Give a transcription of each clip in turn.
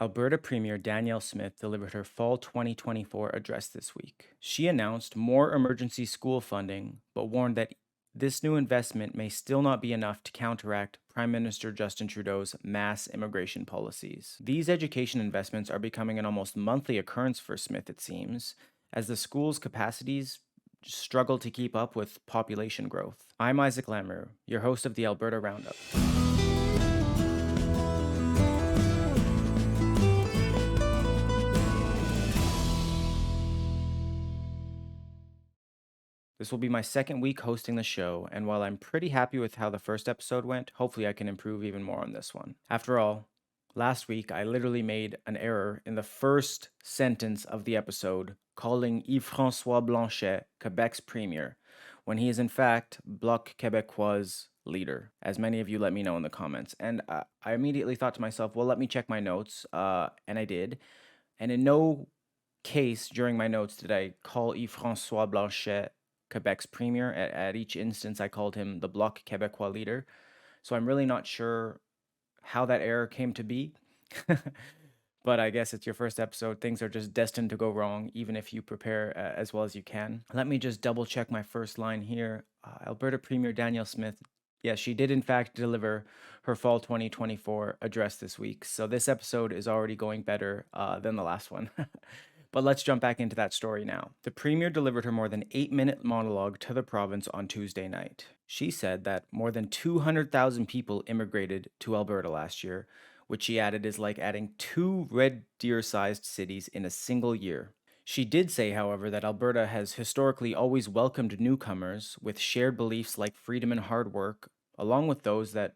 Alberta Premier Danielle Smith delivered her fall 2024 address this week. She announced more emergency school funding, but warned that this new investment may still not be enough to counteract Prime Minister Justin Trudeau's mass immigration policies. These education investments are becoming an almost monthly occurrence for Smith, it seems, as the school's capacities struggle to keep up with population growth. I'm Isaac Lamoureux, your host of the Alberta Roundup. This will be my second week hosting the show, and while I'm pretty happy with how the first episode went, hopefully I can improve even more on this one. After all, last week I literally made an error in the first sentence of the episode, calling Yves-François Blanchet Quebec's premier, when he is in fact Bloc Québécois' leader, as many of you let me know in the comments. And I immediately thought to myself, well, let me check my notes, and I did. And in no case during my notes did I call Yves-François Blanchet Quebec's premier. At each instance, I called him the Bloc Québécois leader. So I'm really not sure how that error came to be. But I guess it's your first episode. Things are just destined to go wrong, even if you prepare as well as you can. Let me just double check my first line here. Alberta Premier Danielle Smith. Yes, she did in fact deliver her fall 2024 address this week. So this episode is already going better than the last one. But let's jump back into that story now. The Premier delivered her more than 8-minute monologue to the province on Tuesday night. She said that more than 200,000 people immigrated to Alberta last year, which she added is like adding 2 Red Deer-sized cities in a single year. She did say, however, that Alberta has historically always welcomed newcomers with shared beliefs like freedom and hard work, along with those that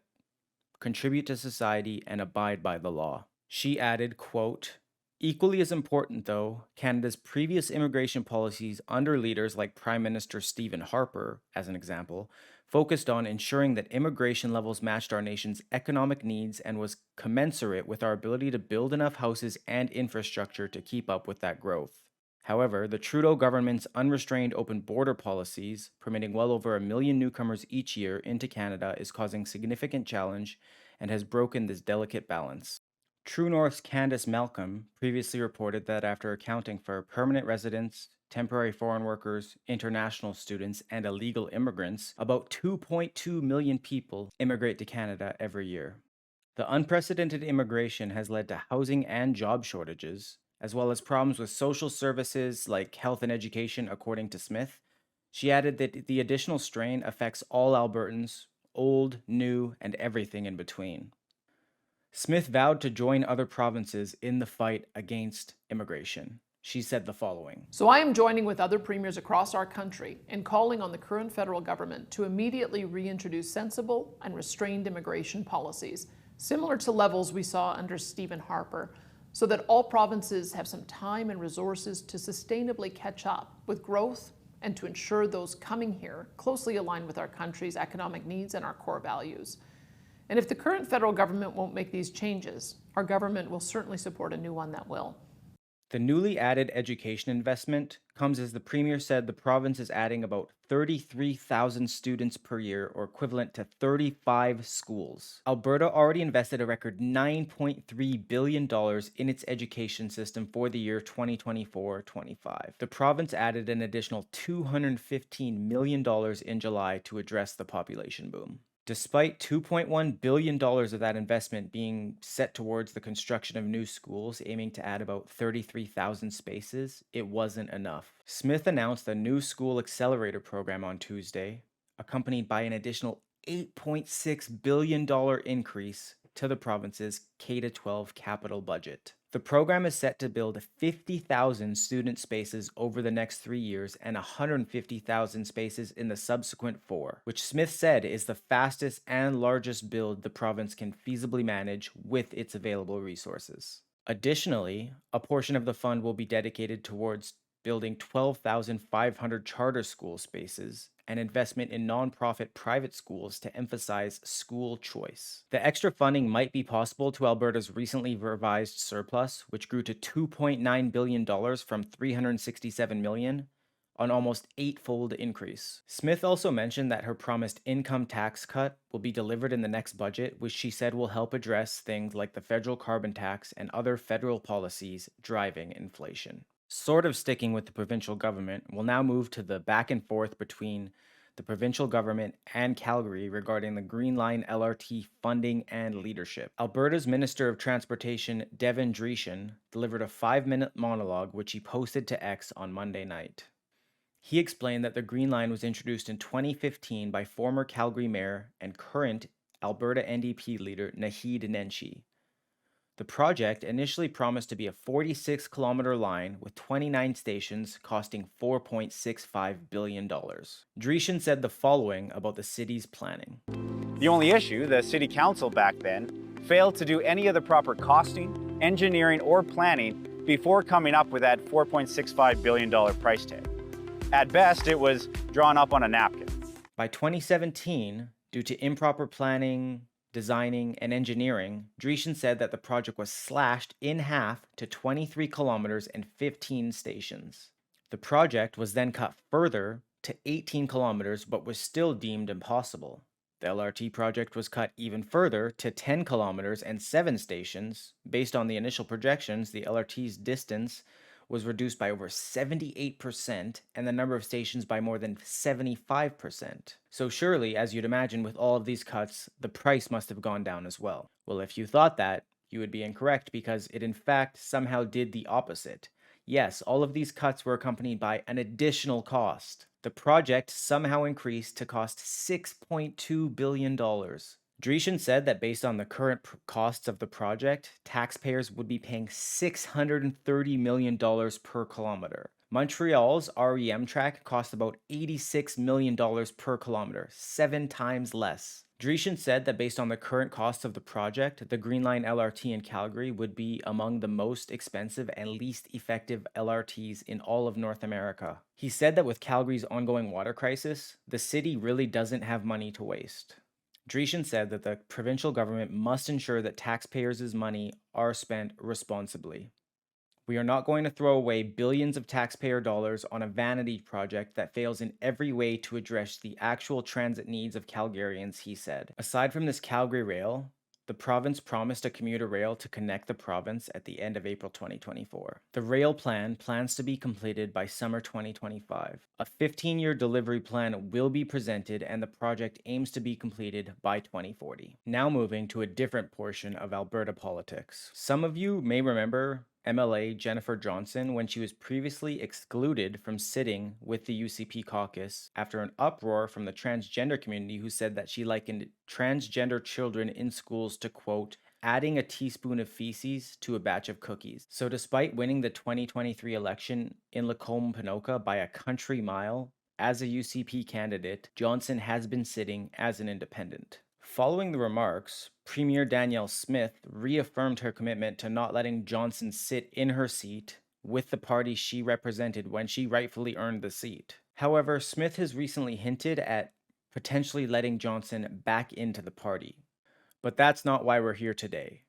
contribute to society and abide by the law. She added, quote, "Equally as important, though, Canada's previous immigration policies under leaders like Prime Minister Stephen Harper, as an example, focused on ensuring that immigration levels matched our nation's economic needs and was commensurate with our ability to build enough houses and infrastructure to keep up with that growth. However, the Trudeau government's unrestrained open border policies, permitting well over 1 million newcomers each year into Canada, is causing significant challenge and has broken this delicate balance." True North's Candace Malcolm previously reported that after accounting for permanent residents, temporary foreign workers, international students, and illegal immigrants, about 2.2 million people immigrate to Canada every year. The unprecedented immigration has led to housing and job shortages, as well as problems with social services like health and education, according to Smith. She added that the additional strain affects all Albertans, old, new, and everything in between. Smith vowed to join other provinces in the fight against immigration. She said the following. So I am joining with other premiers across our country in calling on the current federal government to immediately reintroduce sensible and restrained immigration policies, similar to levels we saw under Stephen Harper, so that all provinces have some time and resources to sustainably catch up with growth and to ensure those coming here closely align with our country's economic needs and our core values. And if the current federal government won't make these changes, our government will certainly support a new one that will. The newly added education investment comes as the Premier said the province is adding about 33,000 students per year, or equivalent to 35 schools. Alberta already invested a record $9.3 billion in its education system for the year 2024-25. The province added an additional $215 million in July to address the population boom. Despite $2.1 billion of that investment being set towards the construction of new schools, aiming to add about 33,000 spaces, it wasn't enough. Smith announced a new school accelerator program on Tuesday, accompanied by an additional $8.6 billion increase to the province's K-12 capital budget. The program is set to build 50,000 student spaces over the next 3 years and 150,000 spaces in the subsequent 4, which Smith said is the fastest and largest build the province can feasibly manage with its available resources. Additionally, a portion of the fund will be dedicated towards building 12,500 charter school spaces and investment in nonprofit private schools to emphasize school choice. The extra funding might be possible to Alberta's recently revised surplus, which grew to $2.9 billion from $367 million, an almost eightfold increase. Smith also mentioned that her promised income tax cut will be delivered in the next budget, which she said will help address things like the federal carbon tax and other federal policies driving inflation. Sort of sticking with the provincial government, we'll now move to the back and forth between the provincial government and Calgary regarding the Greenline LRT funding and leadership. Alberta's Minister of Transportation, Devin Dreeshen, delivered a 5-minute monologue which he posted to X on Monday night. He explained that the Green Line was introduced in 2015 by former Calgary Mayor and current Alberta NDP leader Naheed Nenshi. The project initially promised to be a 46-kilometer line with 29 stations costing $4.65 billion. Dreeshen said the following about the city's planning. The only issue, the city council back then failed to do any of the proper costing, engineering, or planning before coming up with that $4.65 billion price tag. At best, it was drawn up on a napkin. By 2017, due to improper planning, designing, and engineering, Dreeshen said that the project was slashed in half to 23 kilometers and 15 stations. The project was then cut further to 18 kilometers but was still deemed impossible. The LRT project was cut even further to 10 kilometers and 7 stations. Based on the initial projections, the LRT's distance was reduced by over 78% and the number of stations by more than 75%. So surely, as you'd imagine with all of these cuts, the price must have gone down as well. Well, if you thought that, you would be incorrect because it in fact somehow did the opposite. Yes, all of these cuts were accompanied by an additional cost. The project somehow increased to cost $6.2 billion. Dreeshen said that based on the current costs of the project, taxpayers would be paying $630 million per kilometer. Montreal's REM track cost about $86 million per kilometer, 7 times less. Dreeshen said that based on the current cost of the project, the Greenline LRT in Calgary would be among the most expensive and least effective LRTs in all of North America. He said that with Calgary's ongoing water crisis, the city really doesn't have money to waste. Dreeshen said that the provincial government must ensure that taxpayers' money are spent responsibly. We are not going to throw away billions of taxpayer dollars on a vanity project that fails in every way to address the actual transit needs of Calgarians, he said. Aside from this Calgary rail, the province promised a commuter rail to connect the province at the end of April 2024. The rail plan plans to be completed by summer 2025. A 15-year delivery plan will be presented and the project aims to be completed by 2040. Now moving to a different portion of Alberta politics. Some of you may remember MLA Jennifer Johnson when she was previously excluded from sitting with the UCP caucus after an uproar from the transgender community who said that she likened transgender children in schools to, quote, adding a teaspoon of feces to a batch of cookies. So despite winning the 2023 election in Lacombe-Panoka by a country mile, as a UCP candidate, Johnson has been sitting as an independent. Following the remarks, Premier Danielle Smith reaffirmed her commitment to not letting Johnson sit in her seat with the party she represented when she rightfully earned the seat. However, Smith has recently hinted at potentially letting Johnson back into the party. But that's not why we're here today.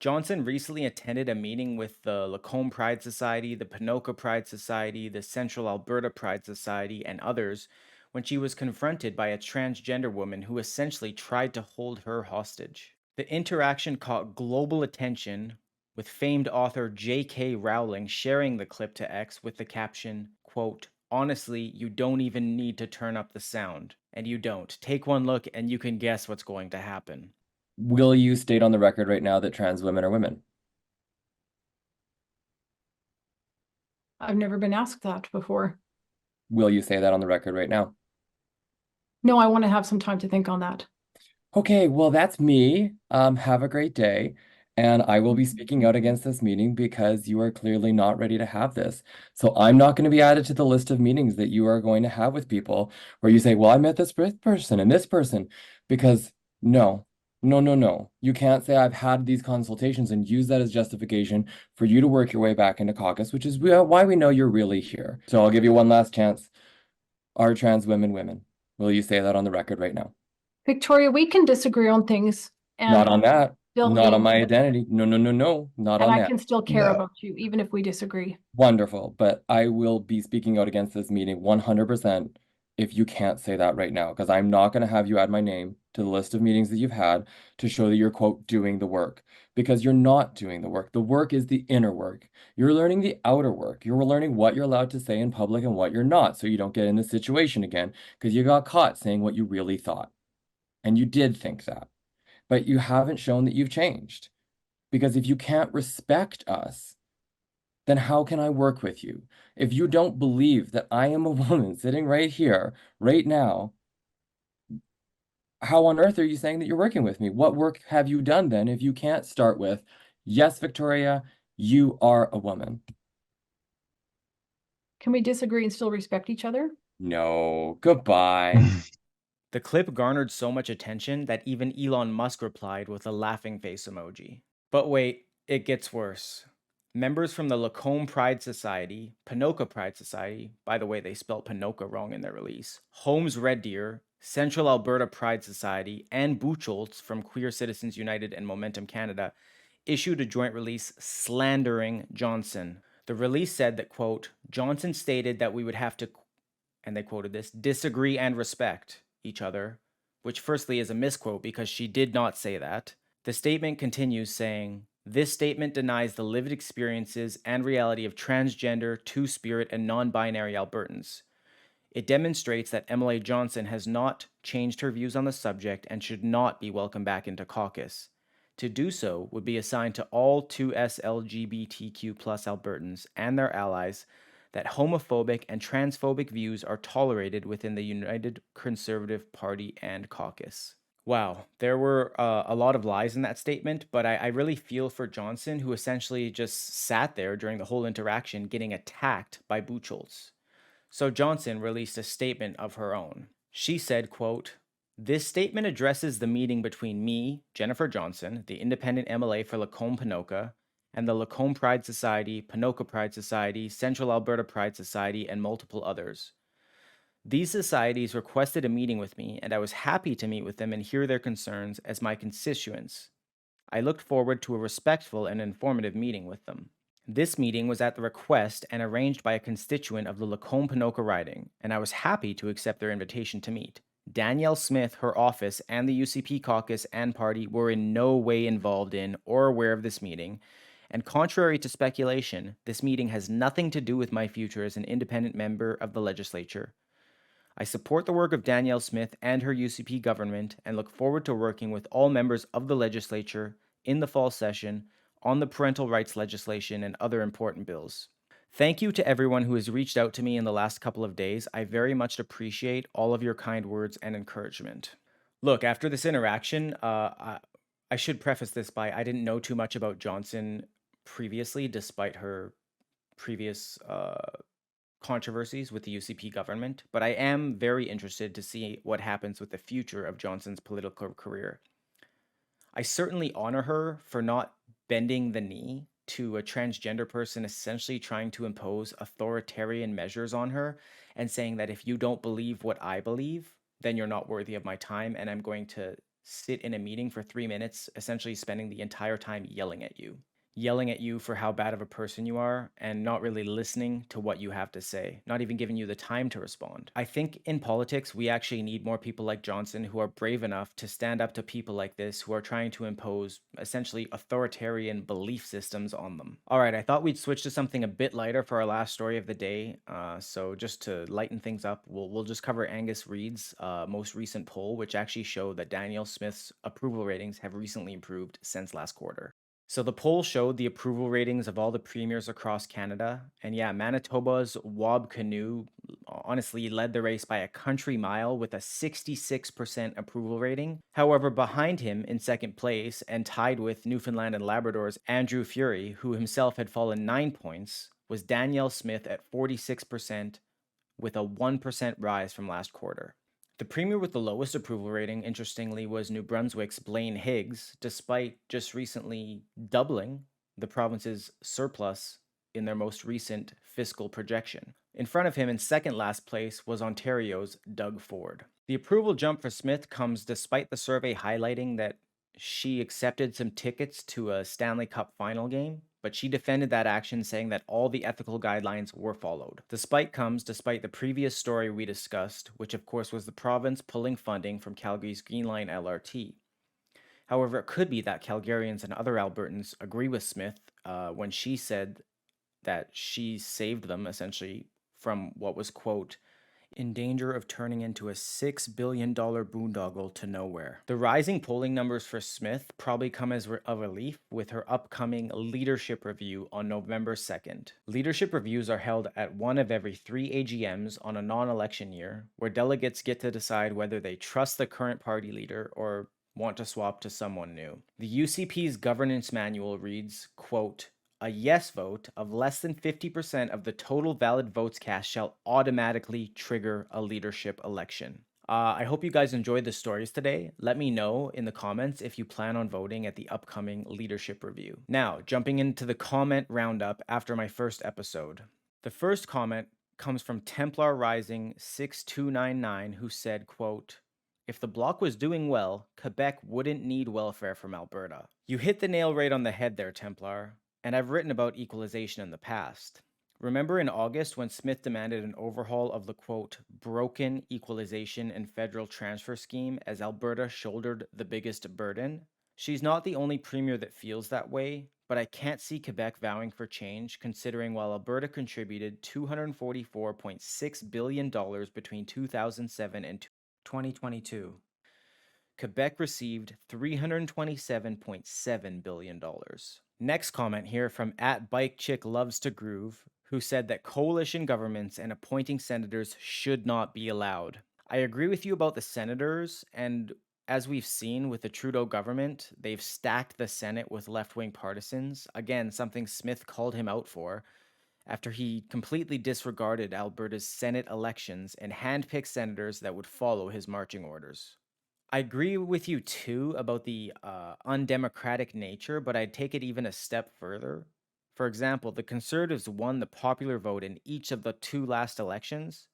Johnson recently attended a meeting with the Lacombe Pride Society, the Panoka Pride Society, the Central Alberta Pride Society, and others when she was confronted by a transgender woman who essentially tried to hold her hostage. The interaction caught global attention, with famed author J.K. Rowling sharing the clip to X with the caption, quote, honestly, you don't even need to turn up the sound. And you don't. Take one look and you can guess what's going to happen. Will you state on the record right now that trans women are women? I've never been asked that before. Will you say that on the record right now? No, I want to have some time to think on that. Okay, well, that's me. Have a great day. And I will be speaking out against this meeting because you are clearly not ready to have this. So I'm not going to be added to the list of meetings that you are going to have with people where you say, well, I met this person and this person, because no. You can't say I've had these consultations and use that as justification for you to work your way back into caucus, which is why we know you're really here. So I'll give you one last chance. Are trans women women? Will you say that on the record right now? Victoria, we can disagree on things. Not on that. still Not hate on my you, identity. No, no, no, no, not and on I that. can still care No. about you, even if we disagree. Wonderful, but I will be speaking out against this meeting 100% if you can't say that right now, because I'm not going to have you add my name to the list of meetings that you've had to show that you're, quote, doing the work, because you're not doing the work. The work is the inner work. You're learning the outer work. You're learning what you're allowed to say in public and what you're not, so you don't get in this situation again, because you got caught saying what you really thought. And you did think that, but you haven't shown that you've changed. Because if you can't respect us, then how can I work with you? If you don't believe that I am a woman sitting right here, right now, how on earth are you saying that you're working with me? What work have you done then if you can't start with, yes, Victoria, you are a woman? Can we disagree and still respect each other? No, goodbye. The clip garnered so much attention that even Elon Musk replied with a laughing face emoji. But wait, it gets worse. Members from the Lacombe Pride Society, Ponoka Pride Society, by the way, they spelled Ponoka wrong in their release, Holmes Red Deer, Central Alberta Pride Society, and Buchholz from Queer Citizens United and Momentum Canada issued a joint release slandering Johnson. The release said that, quote, Johnson stated that we would have to, and they quoted this, disagree and respect each other, which firstly is a misquote because she did not say that. The statement continues saying, this statement denies the lived experiences and reality of transgender, two-spirit, and non-binary Albertans. It demonstrates that MLA Johnson has not changed her views on the subject and should not be welcomed back into caucus. To do so would be assigned to all 2S LGBTQ plus Albertans and their allies that homophobic and transphobic views are tolerated within the United Conservative Party and caucus. Wow, there were a lot of lies in that statement, but I really feel for Johnson, who essentially just sat there during the whole interaction getting attacked by Buchholz. So Johnson released a statement of her own. She said, quote, this statement addresses the meeting between me, Jennifer Johnson, the independent MLA for Lacombe Ponoka, and the Lacombe Pride Society, Ponoka Pride Society, Central Alberta Pride Society, and multiple others. These societies requested a meeting with me, and I was happy to meet with them and hear their concerns as my constituents. I looked forward to a respectful and informative meeting with them. This meeting was at the request and arranged by a constituent of the Lacombe Ponoka riding, and I was happy to accept their invitation to meet. Danielle Smith, her office, and the UCP caucus and party were in no way involved in or aware of this meeting, and contrary to speculation, this meeting has nothing to do with my future as an independent member of the legislature. I support the work of Danielle Smith and her UCP government and look forward to working with all members of the legislature in the fall session on the parental rights legislation and other important bills. Thank you to everyone who has reached out to me in the last couple of days. I very much appreciate all of your kind words and encouragement. Look, after this interaction, I should preface this by I didn't know too much about Johnson previously, despite her previous controversies with the UCP government, but I am very interested to see what happens with the future of Johnson's political career. I certainly honor her for not bending the knee to a transgender person essentially trying to impose authoritarian measures on her and saying that if you don't believe what I believe, then you're not worthy of my time and I'm going to sit in a meeting for 3 minutes, essentially spending the entire time yelling at you for how bad of a person you are and not really listening to what you have to say, not even giving you the time to respond. I think in politics, we actually need more people like Johnson who are brave enough to stand up to people like this who are trying to impose essentially authoritarian belief systems on them. All right, I thought we'd switch to something a bit lighter for our last story of the day. So just to lighten things up, we'll just cover Angus Reid's most recent poll, which actually showed that Danielle Smith's approval ratings have recently improved since last quarter. So the poll showed the approval ratings of all the premiers across Canada. And yeah, Manitoba's Wab Kinew honestly led the race by a country mile with a 66% approval rating. However, behind him in second place and tied with Newfoundland and Labrador's Andrew Fury, who himself had fallen 9 points, was Danielle Smith at 46% with a 1% rise from last quarter. The premier with the lowest approval rating, interestingly, was New Brunswick's Blaine Higgs, despite just recently doubling the province's surplus in their most recent fiscal projection. In front of him in second last place was Ontario's Doug Ford. The approval jump for Smith comes despite the survey highlighting that she accepted some tickets to a Stanley Cup final game, but she defended that action, saying that all the ethical guidelines were followed. The spike comes despite the previous story we discussed, which of course was the province pulling funding from Calgary's Greenline LRT. However, it could be that Calgarians and other Albertans agree with Smith when she said that she saved them essentially from what was, quote, in danger of turning into a $6 billion boondoggle to nowhere. The rising polling numbers for Smith probably come as a relief with her upcoming leadership review on November 2nd. Leadership reviews are held at one of every 3 AGMs on a non-election year, where delegates get to decide whether they trust the current party leader or want to swap to someone new. The UCP's governance manual reads, quote, a yes vote of less than 50% of the total valid votes cast shall automatically trigger a leadership election. I hope you guys enjoyed the stories today. Let me know in the comments if you plan on voting at the upcoming leadership review. Now, jumping into the comment roundup after my first episode. The first comment comes from Templar Rising 6299, who said, quote, if the Bloc was doing well, Quebec wouldn't need welfare from Alberta. You hit the nail right on the head there, Templar. And I've written about equalization in the past. Remember in August when Smith demanded an overhaul of the, quote, broken equalization and federal transfer scheme as Alberta shouldered the biggest burden? She's not the only premier that feels that way, but I can't see Quebec vowing for change considering while Alberta contributed $244.6 billion between 2007 and 2022, Quebec received $327.7 billion. Next comment here from @BikeChickLovesToGroove, who said that coalition governments and appointing senators should not be allowed. I agree with you about the senators, and as we've seen with the Trudeau government, they've stacked the Senate with left-wing partisans. Again, something Smith called him out for after he completely disregarded Alberta's Senate elections and handpicked senators that would follow his marching orders. I agree with you too about the undemocratic nature, but I'd take it even a step further. For example, the Conservatives won the popular vote in each of the 2 last elections.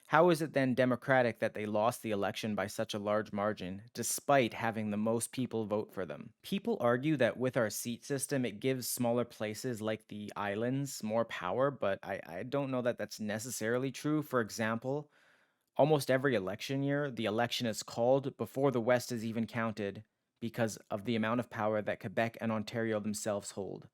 How is it then democratic that they lost the election by such a large margin, despite having the most people vote for them? People argue that with our seat system, it gives smaller places like the islands more power, but I don't know that that's necessarily true. For example, almost every election year, the election is called before the West is even counted because of the amount of power that Quebec and Ontario themselves hold.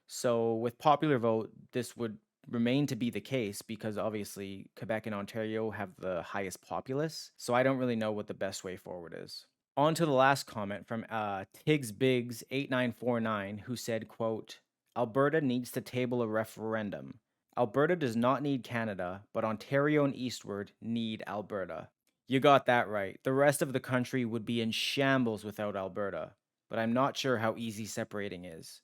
So with popular vote, this would remain to be the case because obviously Quebec and Ontario have the highest populace. So I don't really know what the best way forward is. On to the last comment from TigsBiggs8949, who said, quote, Alberta needs to table a referendum. Alberta does not need Canada, but Ontario and eastward need Alberta. You got that right. The rest of the country would be in shambles without Alberta, but I'm not sure how easy separating is.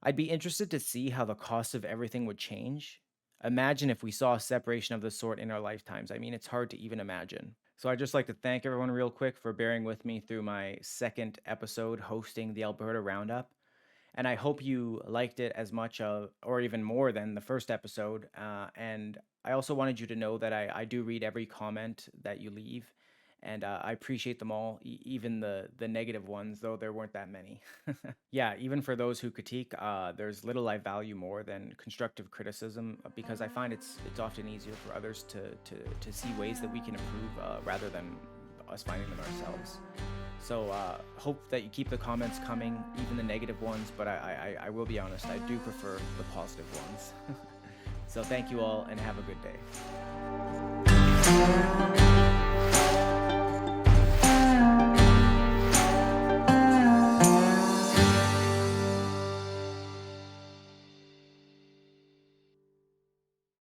I'd be interested to see how the cost of everything would change. Imagine if we saw a separation of this sort in our lifetimes. I mean, it's hard to even imagine. So I'd just like to thank everyone real quick for bearing with me through my second episode hosting the Alberta Roundup. And I hope you liked it as much or even more than the first episode. And I also wanted you to know that I do read every comment that you leave. And I appreciate them all, even the negative ones, though there weren't that many. Yeah, even for those who critique, there's little I value more than constructive criticism because I find it's often easier for others to see ways that we can improve rather than us finding them ourselves. So hope that you keep the comments coming, even the negative ones, but I will be honest, I do prefer the positive ones. So thank you all and have a good day.